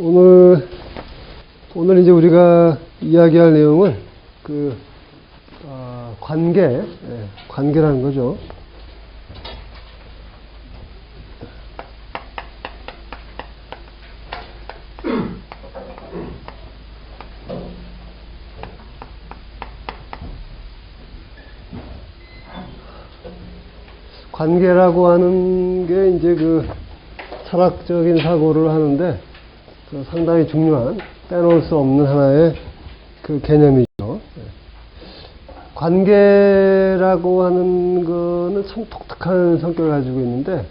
오늘 이제 우리가 이야기할 내용은 관계라는 거죠. 관계라고 하는 게 이제 철학적인 사고를 하는데 상당히 중요한, 빼놓을 수 없는 하나의 개념이죠. 관계라고 하는 거는 참 독특한 성격을 가지고 있는데,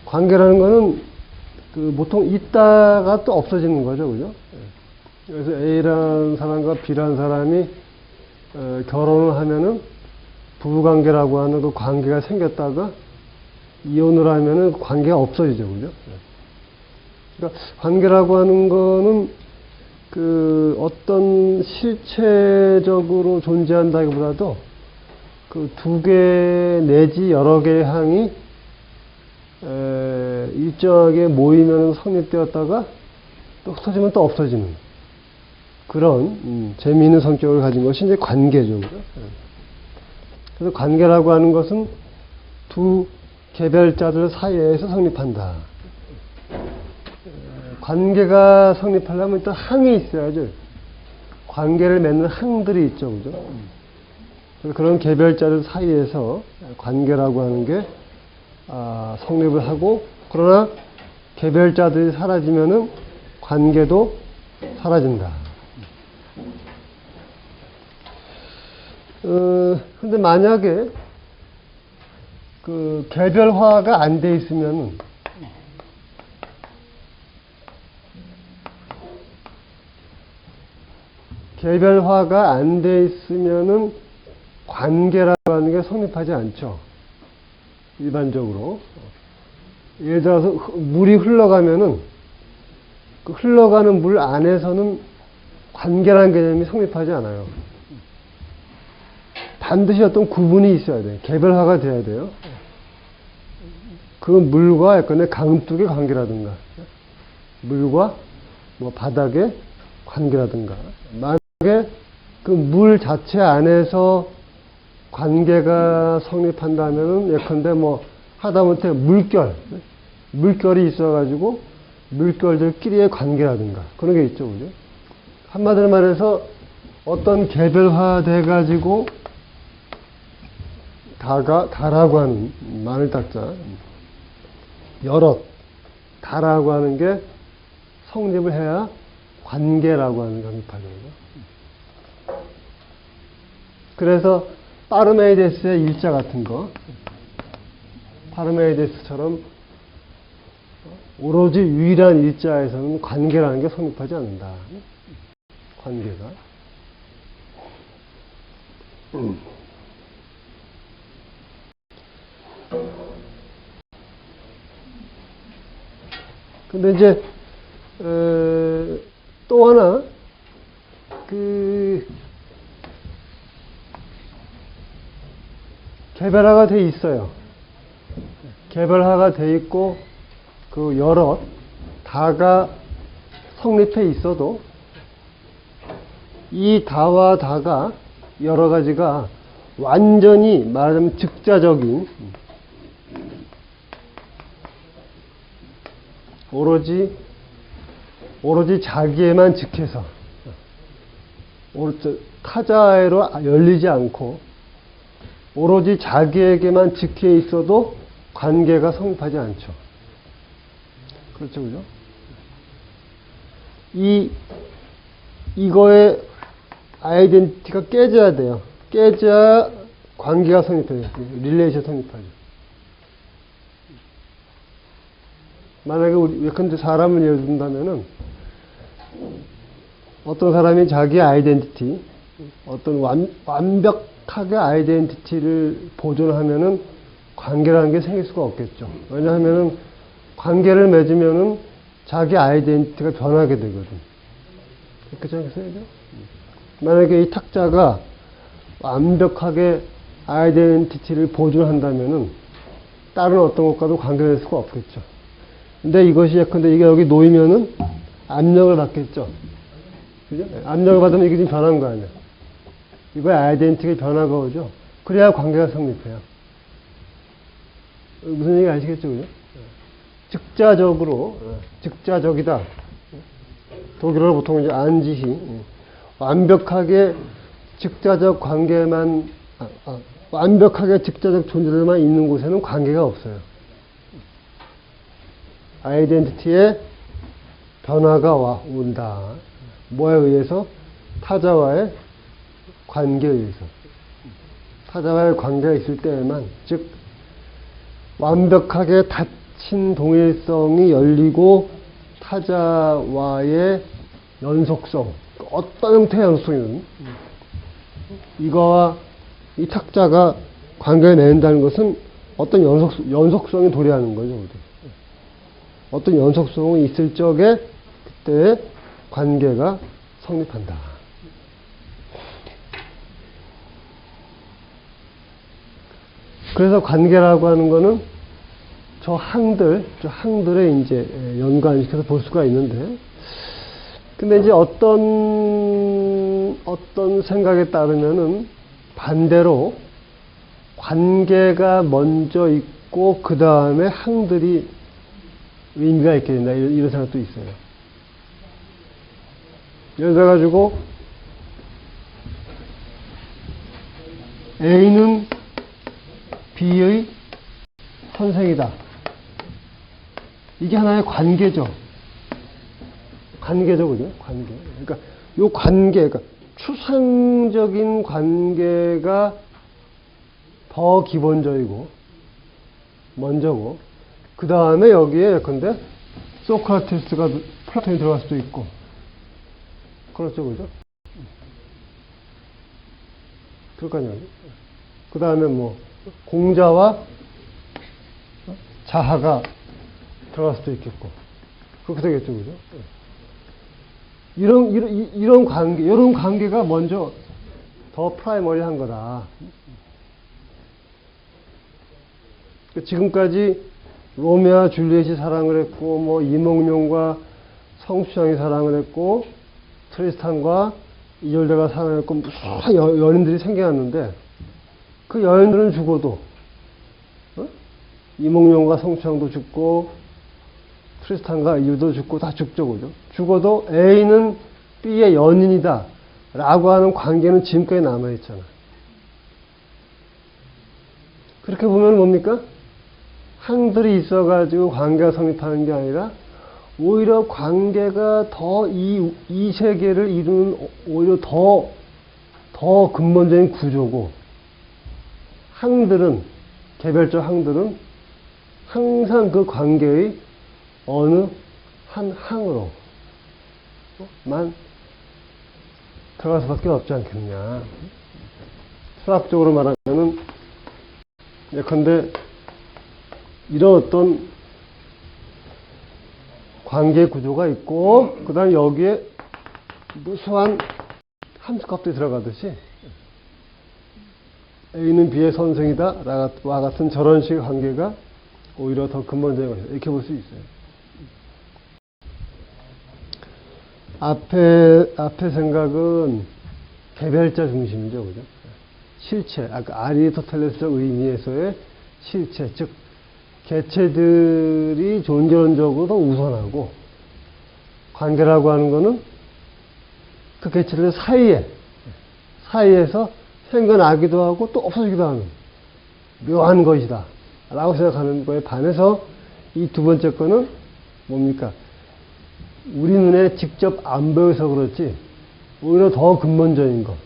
관계라는 거는 보통 있다가 또 없어지는 거죠, 그죠? 그래서 A라는 사람과 B라는 사람이 결혼을 하면은 부부관계라고 하는 그 관계가 생겼다가 이혼을 하면은 관계가 없어지죠, 그죠? 그러니까 관계라고 하는 거는 어떤 실체적으로 존재한다기보다도 두 개 내지 여러 개의 항이 일정하게 모이면 성립되었다가 또 흩어지면 또 없어지는 그런 재미있는 성격을 가진 것이 이제 관계죠, 그죠? 그래서 관계라고 하는 것은 두 개별자들 사이에서 성립한다. 관계가 성립하려면 일단 항이 있어야죠. 관계를 맺는 항들이 있죠, 그죠? 그래서 그런 개별자들 사이에서 관계라고 하는 게 성립을 하고, 그러나 개별자들이 사라지면은 관계도 사라진다. 근데 만약에 개별화가 안 돼 있으면은 개별화가 안 돼 있으면은 관계라고 하는 게 성립하지 않죠. 일반적으로. 예를 들어서 물이 흘러가면은 흘러가는 물 안에서는 관계라는 개념이 성립하지 않아요. 반드시 어떤 구분이 있어야 돼요. 개별화가 돼야 돼요. 그 물과 예컨대 강둑의 관계라든가, 물과 바닥의 관계라든가, 만약에 그 물 자체 안에서 관계가 성립한다면은 예컨대 하다못해 물결이 있어가지고 물결들끼리의 관계라든가 그런 게 있죠, 그죠? 한마디로 말해서 어떤 개별화돼가지고 다라고 하는 마늘딱자 여럿 다라고 하는 게 성립을 해야 관계라고 하는 게 성립하죠. 그래서 파르메이데스의 일자 같은 거, 파르메이데스처럼 오로지 유일한 일자에서는 관계라는 게 성립하지 않는다. 관계가. 근데 이제 또 하나 개별화가 돼 있어요. 개별화가 돼 있고 여럿 다가 성립해 있어도 이 다와 다가 여러 가지가 완전히 말하자면 즉자적인 오로지 자기에만 즉해서 타자로 열리지 않고 오로지 자기에게만 즉해 있어도 관계가 성립하지 않죠. 그렇죠, 그죠? 이거의 아이덴티티가 깨져야 돼요. 깨져야 관계가 성립해요. 릴레이션 성립하죠. 만약에 예컨대 사람을 예를 든다면은 어떤 사람이 자기 아이덴티티, 어떤 완벽하게 아이덴티티를 보존하면은 관계라는 게 생길 수가 없겠죠. 왜냐하면은 관계를 맺으면은 자기 아이덴티티가 변하게 되거든. 그렇게 생각해야죠. 만약에 이 탁자가 완벽하게 아이덴티티를 보존한다면은 다른 어떤 것과도 관계될 수가 없겠죠. 근데 이것이 예컨대 이게 여기 놓이면은 압력을 받겠죠. 그죠? 압력을 받으면 이게 좀 변한 거 아니야. 이거에 아이덴티티의 변화가 오죠. 그래야 관계가 성립해요. 무슨 얘기 아시겠죠? 그죠? 즉자적으로, 즉자적이다. 독일어로 보통 이제 안지히, 완벽하게 즉자적 관계만, 완벽하게 즉자적 존재들만 있는 곳에는 관계가 없어요. 아이덴티티의 변화가 온다. 뭐에 의해서? 타자와의 관계에 의해서. 타자와의 관계가 있을 때에만, 즉 완벽하게 닫힌 동일성이 열리고 타자와의 연속성, 어떤 형태의 연속성이든 이거와 이 탁자가 관계를 맺는다는 것은 어떤 연속성이 도래하는 거죠. 어떤 연속성이 있을 적에 그때 관계가 성립한다. 그래서 관계라고 하는 거는 저 항들에 이제 연관시켜서 볼 수가 있는데, 근데 이제 어떤 생각에 따르면은 반대로 관계가 먼저 있고 그 다음에 항들이 의미가 있게 된다. 이런 생각도 있어요. 예를 들어가지고 A는 B의 선생이다. 이게 하나의 관계죠. 관계죠, 그죠? 관계. 그러니까 요 관계, 그러니까 추상적인 관계가 더 기본적이고 먼저고, 그 다음에 여기에 예컨대 소크라테스가 플라톤이 들어갈 수도 있고, 그렇죠, 그죠? 그러니까요. 그 다음에 뭐 공자와 자하가 들어갈 수도 있겠고, 그렇게 되겠죠, 그죠? 이런 관계가 먼저 더 프라이머리한 거다. 지금까지 로미오와 줄리엣이 사랑을 했고, 뭐 이몽룡과 성수양이 사랑을 했고, 트리스탄과 이졸데가 사랑을 했고, 무슨 연인들이 생겨났는데, 그 연인들은 죽어도, 이몽룡과 성수양도 죽고, 트리스탄과 이졸도 죽고 다 죽죠, 그죠? 죽어도 A는 B의 연인이다 라고 하는 관계는 지금까지 남아있잖아. 그렇게 보면 뭡니까? 항들이 있어가지고 관계가 성립하는 게 아니라 오히려 관계가 더 이 세계를 이루는 오히려 더 근본적인 구조고, 항들은, 개별적 항들은 항상 그 관계의 어느 한 항으로만 들어갈 수밖에 없지 않겠냐. 수학적으로 말하면은 예컨대 이런 어떤 관계 구조가 있고, 그 다음에 여기에 무수한 함수값들이 들어가듯이 A는 B의 선생이다 와 같은 저런 식의 관계가 오히려 더 근본적인 것이다. 이렇게 볼 수 있어요. 앞에 생각은 개별자 중심이죠, 그죠? 실체, 아까 아리스토텔레스적 의미에서의 실체, 즉 개체들이 존재론적으로 더 우선하고, 관계라고 하는 거는 그 개체들 사이에서 생겨나기도 하고 또 없어지기도 하는 묘한 것이다 라고 생각하는 거에 반해서 이 두 번째 거는 뭡니까? 우리 눈에 직접 안 보여서 그렇지 오히려 더 근본적인 것,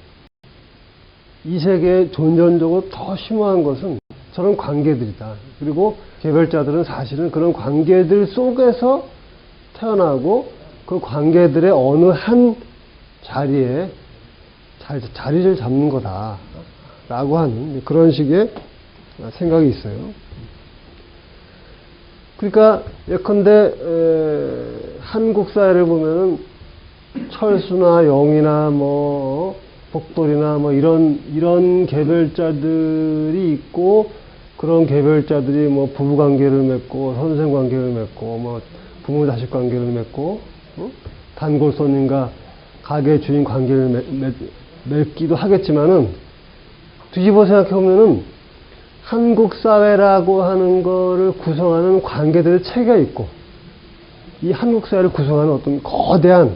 이 세계에 존재론적으로 더 심오한 것은 저런 관계들이다. 그리고 개별자들은 사실은 그런 관계들 속에서 태어나고 그 관계들의 어느 한 자리에 자리를 잡는 거다 라고 하는 그런 식의 생각이 있어요. 그러니까 예컨대 한국 사회를 보면은 철수나 영이나 뭐 복돌이나 뭐 이런 개별자들이 있고, 그런 개별자들이 뭐 부부 관계를 맺고 선생 관계를 맺고 뭐 부모 자식 관계를 맺고 단골손님과 가게 주인 관계를 맺기도 하겠지만은 뒤집어 생각해 보면은 한국 사회라고 하는 거를 구성하는 관계들의 체계가 있고 이 한국 사회를 구성하는 어떤 거대한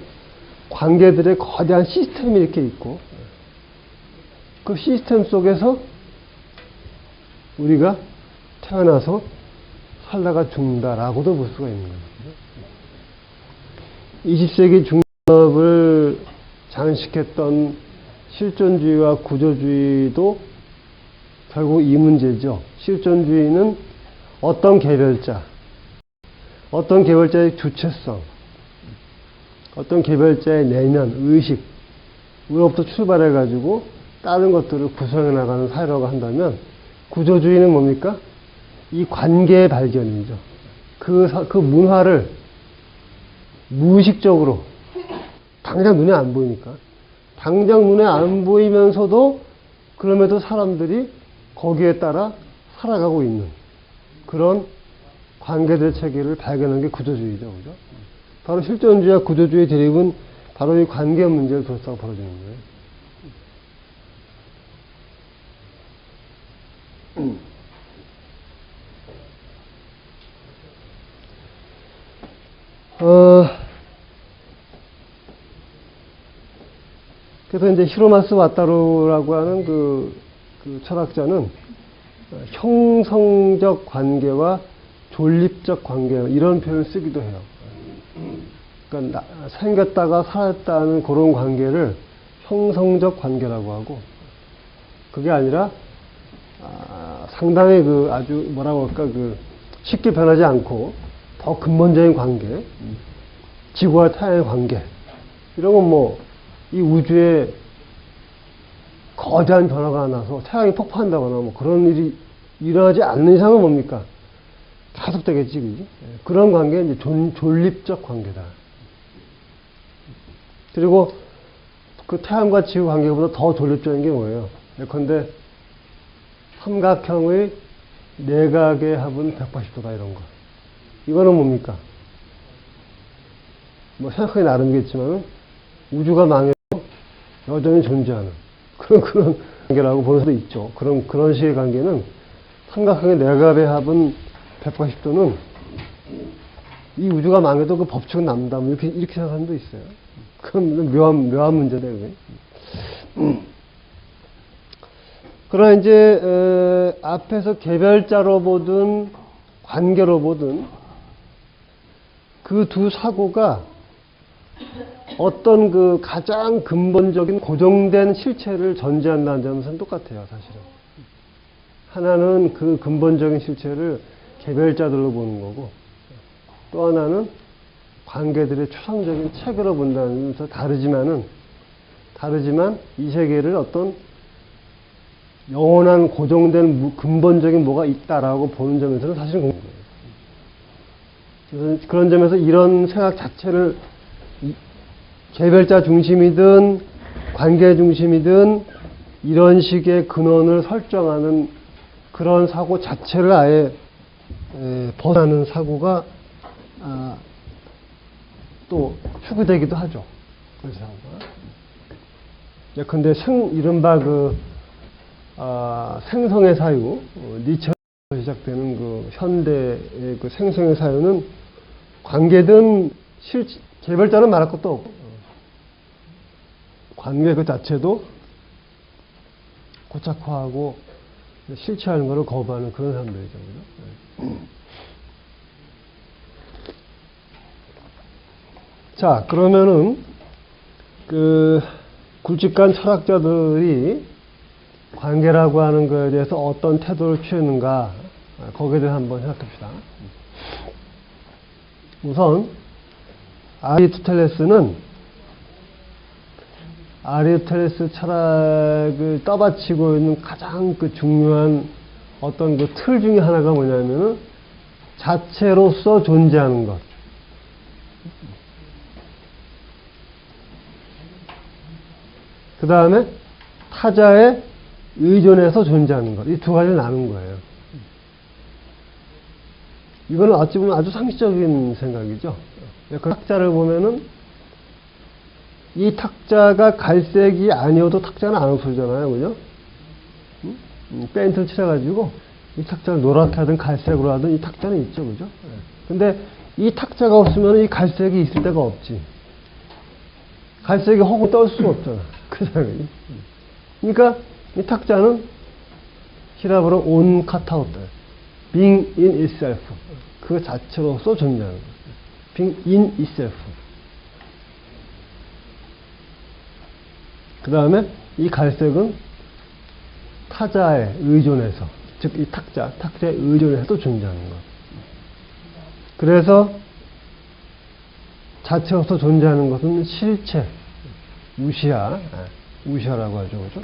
관계들의 거대한 시스템이 이렇게 있고 그 시스템 속에서 우리가 태어나서 살다가 죽는다라고도 볼 수가 있는 거예요. 20세기 중업을 장식했던 실존주의와 구조주의도 결국 이 문제죠. 실존주의는 어떤 개별자의 주체성, 어떤 개별자의 내면, 의식, 으로부터 출발해가지고 다른 것들을 구성해 나가는 사회라고 한다면 구조주의는 뭡니까? 이 관계의 발견이죠. 그 문화를 무의식적으로 당장 눈에 안 보이니까 당장 눈에 안 보이면서도 그럼에도 사람들이 거기에 따라 살아가고 있는 그런 관계들 체계를 발견한 게 구조주의죠. 그죠? 바로 실존주의와 구조주의의 대립은 바로 이 관계 문제를 둘러싸고 벌어지는 거예요. 그래서 이제 히로마스 와타루라고 하는 그 철학자는 형성적 관계와 존립적 관계 이런 표현을 쓰기도 해요. 그러니까 생겼다가 살았다는 그런 관계를 형성적 관계라고 하고 그게 아니라 상당히 아주 뭐라고 할까 쉽게 변하지 않고 더 근본적인 관계, 지구와 타향의 관계 이런 건 뭐 이 우주에 거대한 변화가 나서 태양이 폭파한다거나 뭐 그런 일이 일어나지 않는 이상은 뭡니까? 계속되겠지, 그지? 그런 관계는 이제 존립적 관계다. 그리고 그 태양과 지구 관계보다 더 존립적인 게 뭐예요? 예컨대 삼각형의 내각의 합은 180도다 이런 거. 이거는 뭡니까? 뭐 생각하기 나름이겠지만 우주가 망해도 여전히 존재하는 그런 관계라고 보는 수도 있죠. 그런 식의 관계는 삼각형의 내각의 합은 180도는 이 우주가 망해도 그 법칙은 남다. 이렇게 생각하는 분도 있어요. 그건 묘한 문제다, 그게. 그러나 이제, 앞에서 개별자로 보든, 관계로 보든, 그 두 사고가 어떤 가장 근본적인 고정된 실체를 전제한다는 점에서는 똑같아요, 사실은. 하나는 그 근본적인 실체를 개별자들로 보는 거고, 또 하나는 관계들의 추상적인 체계로 본다는 점에서 다르지만 이 세계를 어떤 영원한 고정된 근본적인 뭐가 있다라고 보는 점에서는 사실은 공부예요. 그래서 그런 점에서 이런 생각 자체를 개별자 중심이든 관계 중심이든 이런 식의 근원을 설정하는 그런 사고 자체를 아예 벗어나는 사고가 또 추구되기도 하죠. 그 사고가. 예컨대 이른바 생성의 사유, 니체에서 시작되는 현대의 생성의 사유는 관계든 개별자는 말할 것도 없고 관계 그 자체도 고착화하고 실체하는 것을 거부하는 그런 사람들이죠. 자, 그러면은 굵직한 철학자들이 관계라고 하는 것에 대해서 어떤 태도를 취했는가 거기에 대해서 한번 생각합시다. 우선 아리스토텔레스 철학을 떠받치고 있는 가장 중요한 어떤 틀 중에 하나가 뭐냐면은 자체로서 존재하는 것. 그 다음에 타자에 의존해서 존재하는 것. 이 두 가지를 나눈 거예요. 이거는 어찌 보면 아주 상식적인 생각이죠. 그 탁자를 보면은 이 탁자가 갈색이 아니어도 탁자는 안 없어지잖아요. 그죠? 페인트를 칠해가지고 이 탁자를 노랗게 하든 갈색으로 하든 이 탁자는 있죠. 그죠? 근데 이 탁자가 없으면 이 갈색이 있을 데가 없지. 갈색이 허구 떨 수가 없잖아. 그 생각이. 그러니까 이 탁자는 히라브로 온 카타우타, being in itself, 그 자체로서 존재하는 거예요. being in itself. 그 다음에 이 갈색은 타자에 의존해서, 즉 이 탁자에 의존해서 존재하는 것. 그래서 자체로서 존재하는 것은 실체, 우시아라고 하죠. 그죠?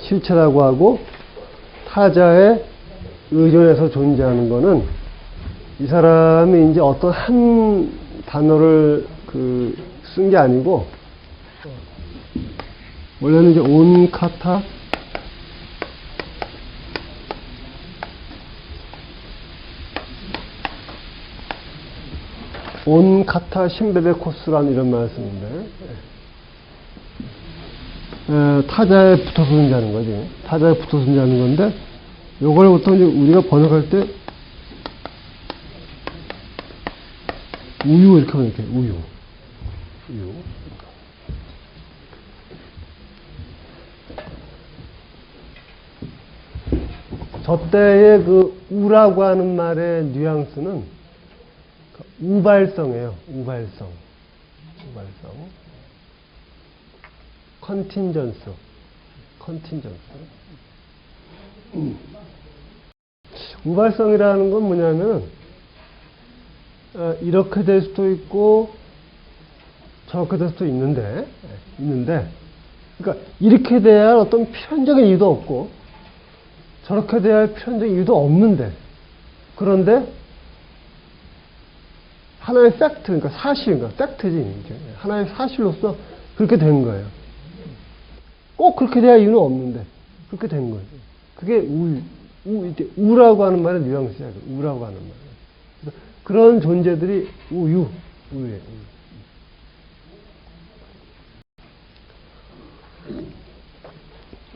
실체라고 하고, 타자에 의존해서 존재하는 거는 이 사람이 이제 어떤 한 단어를 쓴 게 아니고, 원래는 이제 온 카타, 온 카타 심베베 코스라는 이런 말씀인데, 타자에 붙어서 존재하는 거지. 타자에 붙어서 존재하는 건데, 요걸 보통 이제 우리가 번역할 때, 우유, 이렇게 번역해. 우유. 저 때의 그 우라고 하는 말의 뉘앙스는 우발성이에요. 우발성. 컨틴전스. 우발성이라는 건 뭐냐면은, 이렇게 될 수도 있고, 저렇게 될 수도 있는데, 그러니까 이렇게 돼야 할 어떤 필연적인 이유도 없고, 저렇게 돼야 할 필연적인 이유도 없는데, 그런데, 하나의 팩트, 그러니까 사실, 그러니까 팩트지. 하나의 사실로서 그렇게 된 거예요. 꼭 그렇게 돼야 할 이유는 없는데, 그렇게 된 거예요. 그게 우라고 하는 말의 뉘앙스야. 우라고 하는 말. 그런 존재들이 우유예요.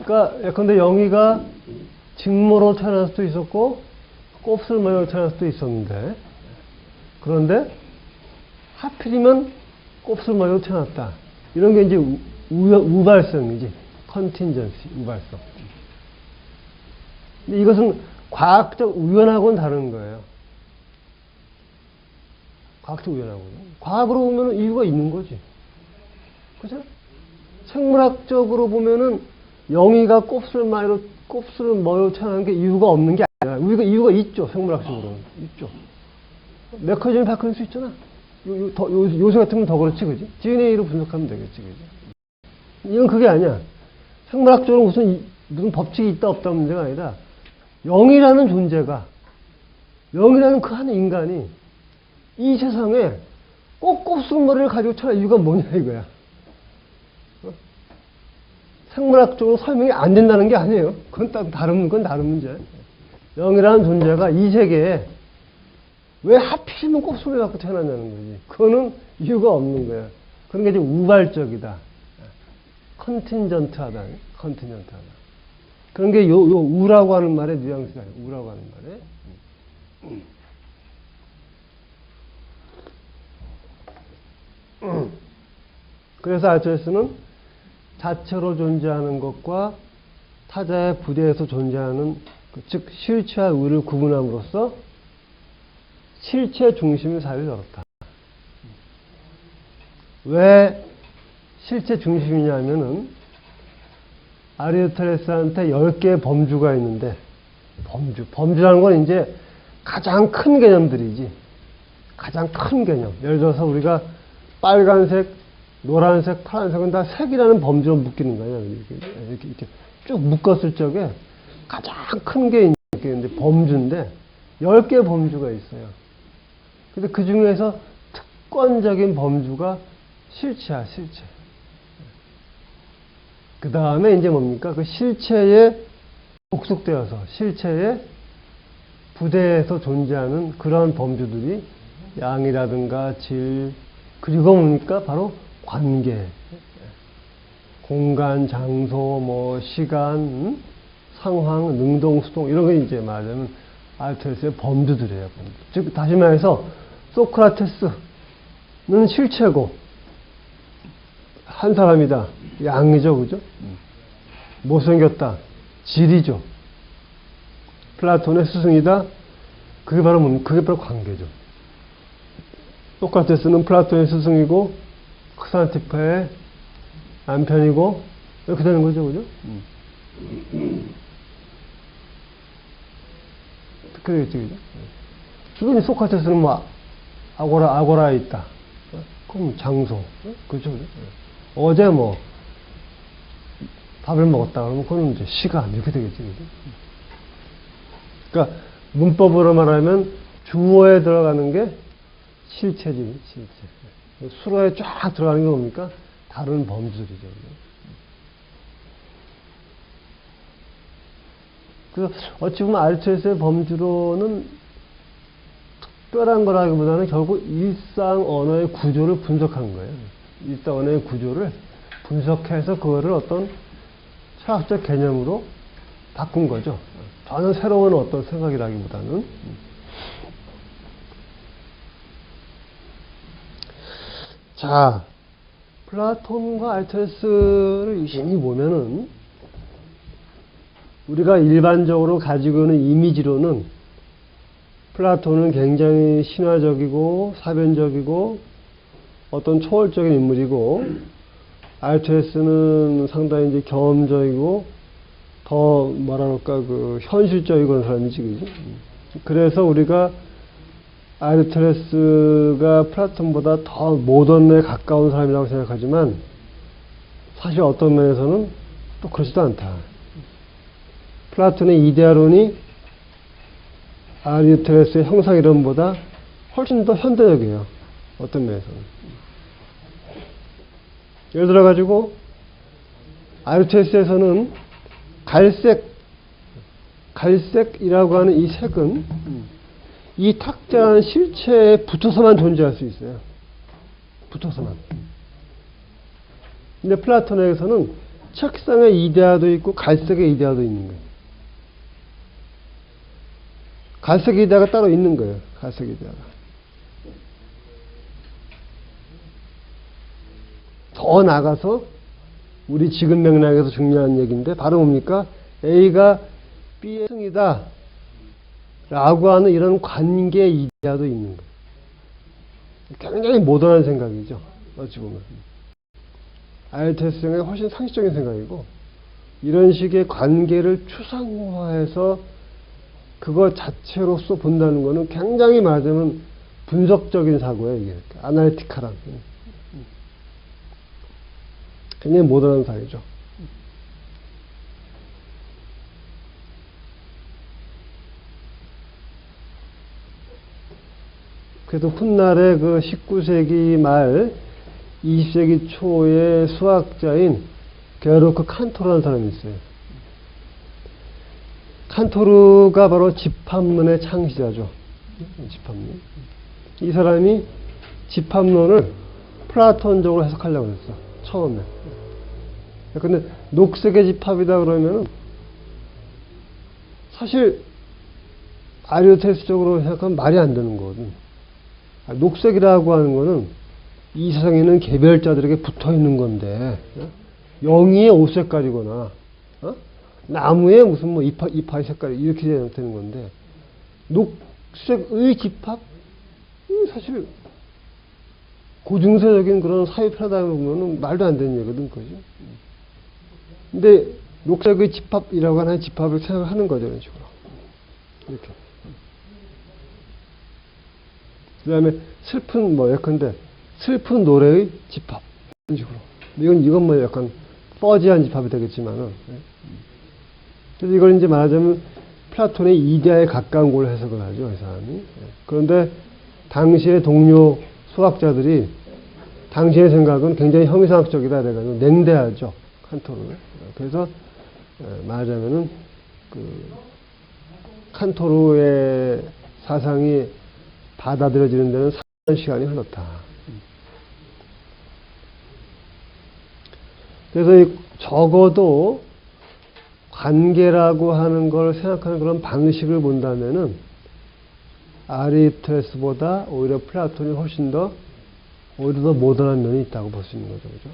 그러니까 예컨대 영희가 직모로 태어날 수도 있었고 곱슬머리로 태어날 수도 있었는데, 그런데 하필이면 곱슬머리로 태어났다. 이런 게 이제 우발성이지. 컨틴전시, 우발성. 근데 이것은 과학적 우연하고는 다른 거예요. 과학적 우연하고는. 과학으로 보면 이유가 있는 거지. 그죠? 생물학적으로 보면은 영희가 곱슬머리로 태어나는 게 이유가 없는 게 아니라, 우리가 이유가 있죠. 생물학적으로는. 있죠. 메커니즘이 바뀔 수 있잖아. 요새 같으면 더 그렇지, 그지? DNA로 분석하면 되겠지, 그지? 이건 그게 아니야. 생물학적으로 무슨 법칙이 있다, 없다 문제가 아니라, 영이라는 존재가, 영이라는 그 한 인간이 이 세상에 꼭 곱슬머리를 가지고 태어날 이유가 뭐냐, 이거야. 생물학적으로 설명이 안 된다는 게 아니에요. 그건 다른 문제. 영이라는 존재가 이 세계에 왜 하필이면 곱슬머리 갖고 태어났냐는 거지. 그거는 이유가 없는 거야. 그런 게 이제 우발적이다. 컨틴전트하다. 그런 게 요 우라고 하는 말의 뉘앙스가 아니에요. 우라고 하는 말에. 그래서 알토레스는 자체로 존재하는 것과 타자의 부대에서 존재하는, 즉 실체와 의를 구분함으로써 실체 중심의 사회를 열었다. 왜 실체 중심이냐면은 아리스토텔레스한테 10개의 범주가 있는데, 범주라는 건 이제 가장 큰 개념들이지. 가장 큰 개념. 예를 들어서 우리가 빨간색, 노란색, 파란색은 다 색이라는 범주로 묶이는 거예요. 이렇게 쭉 묶었을 적에 가장 큰 게 이제 범주인데 10개의 범주가 있어요. 근데 그 중에서 특권적인 범주가 실체야, 실체. 그 다음에 이제 뭡니까? 그 실체의 복속되어서 실체의 부대에서 존재하는 그런 범주들이 양이라든가 질, 그리고 뭡니까? 바로 관계. 공간, 장소, 뭐, 시간, 상황, 능동, 수동, 이런 게 이제 말하자면 아리스토텔레스의 범주들이에요. 즉, 다시 말해서, 소크라테스는 실체고, 한 사람이다. 양이죠, 그죠? 못생겼다. 질이죠. 플라톤의 스승이다. 그게 바로 뭡니까? 그게 바로 관계죠. 소크라테스는 플라톤의 스승이고, 크산티파의 남편이고, 이렇게 되는 거죠, 그죠? 그렇게 되겠죠, 그죠? 주변에 소크라테스는 뭐, 아고라에 있다. 그럼 장소. 그죠, 그죠? 어제 뭐, 밥을 먹었다. 그러면 그건 이제 시간. 이렇게 되겠죠, 그죠? 그러니까, 문법으로 말하면 주어에 들어가는 게 실체지, 실체. 수로에 쫙 들어가는 게 뭡니까? 다른 범주들이죠. 그래서 어찌 보면 아리스토텔레스의 범주로는 특별한 거라기보다는 결국 일상 언어의 구조를 분석한 거예요. 일상 언어의 구조를 분석해서 그거를 어떤 철학적 개념으로 바꾼 거죠. 전혀 새로운 어떤 생각이라기보다는. 자, 플라톤과 아리스토텔레스를 유심히 보면은 우리가 일반적으로 가지고 있는 이미지로는 플라톤은 굉장히 신화적이고 사변적이고 어떤 초월적인 인물이고 아리스토텔레스는 상당히 이제 경험적이고 더 뭐랄까 그 현실적이고 그런 사람이지, 그죠? 그래서 우리가 아리스토텔레스가 플라톤보다 더 모던에 가까운 사람이라고 생각하지만 사실 어떤 면에서는 또 그렇지도 않다. 플라톤의 이데아론이 아리스토텔레스의 형상 이론보다 훨씬 더 현대적이에요. 어떤 면에서는. 예를 들어 가지고 아리스토텔레스에서는 갈색이라고 하는 이 색은 이 탁자라는 실체에 붙어서만 존재할 수 있어요. 붙어서만. 근데 플라톤에게서는 책상의 이데아도 있고 갈색의 이데아도 있는 거예요. 갈색 이데아가 따로 있는 거예요. 갈색 이데아가. 더 나가서 우리 지금 맥락에서 중요한 얘기인데 바로 뭡니까? A가 B의 승이다 라고 하는 이런 관계 이데아도 있는 거예요. 굉장히 모던한 생각이죠. 어찌 보면. 아리스토텔레스 생각이 훨씬 상식적인 생각이고 이런 식의 관계를 추상화해서 그거 자체로서 본다는 거는 굉장히 말하자면 분석적인 사고예요. 이게 아날리티컬한 굉장히 모던한 사회죠. 그래도 훗날에 그 19세기 말 20세기 초의 수학자인 게르크 칸토르라는 사람이 있어요. 칸토르가 바로 집합론의 창시자죠. 집합론. 이 사람이 집합론을 플라톤적으로 해석하려고 했어. 처음에. 근데 녹색의 집합이다 그러면은 사실 아리스토텔레스적으로 생각하면 말이 안 되는 거거든. 녹색이라고 하는 거는 이 세상에 있는 개별자들에게 붙어 있는 건데, 영희의 옷 색깔이거나, 나무에 무슨 뭐 이파의 색깔이 이렇게 되는 건데, 녹색의 집합? 사실 고중세적인 그런 사회 패러다임을 보면은 말도 안 되는 얘기거든, 그죠? 근데 녹색의 집합이라고 하는 집합을 생각하는 거죠, 이런 식으로. 이렇게. 그 다음에 슬픈 뭐 예컨대 슬픈 노래의 집합 이런 식으로 이건 뭐 약간 퍼지한 집합이 되겠지만은 그래서 이걸 이제 말하자면 플라톤의 이데아에 가까운 걸 해석을 하죠, 이 사람이. 그런데 당시의 동료 수학자들이 당시의 생각은 굉장히 형이상학적이다 그래가지고 냉대하죠, 칸토르를. 그래서 말하자면은 칸토르의 사상이 받아들여지는 데는 상당한 시간이 흘렀다. 그래서 적어도 관계라고 하는 걸 생각하는 그런 방식을 본다면은 아리스토텔레스보다 오히려 플라톤이 훨씬 더 오히려 더 모던한 면이 있다고 볼 수 있는 거죠, 그죠?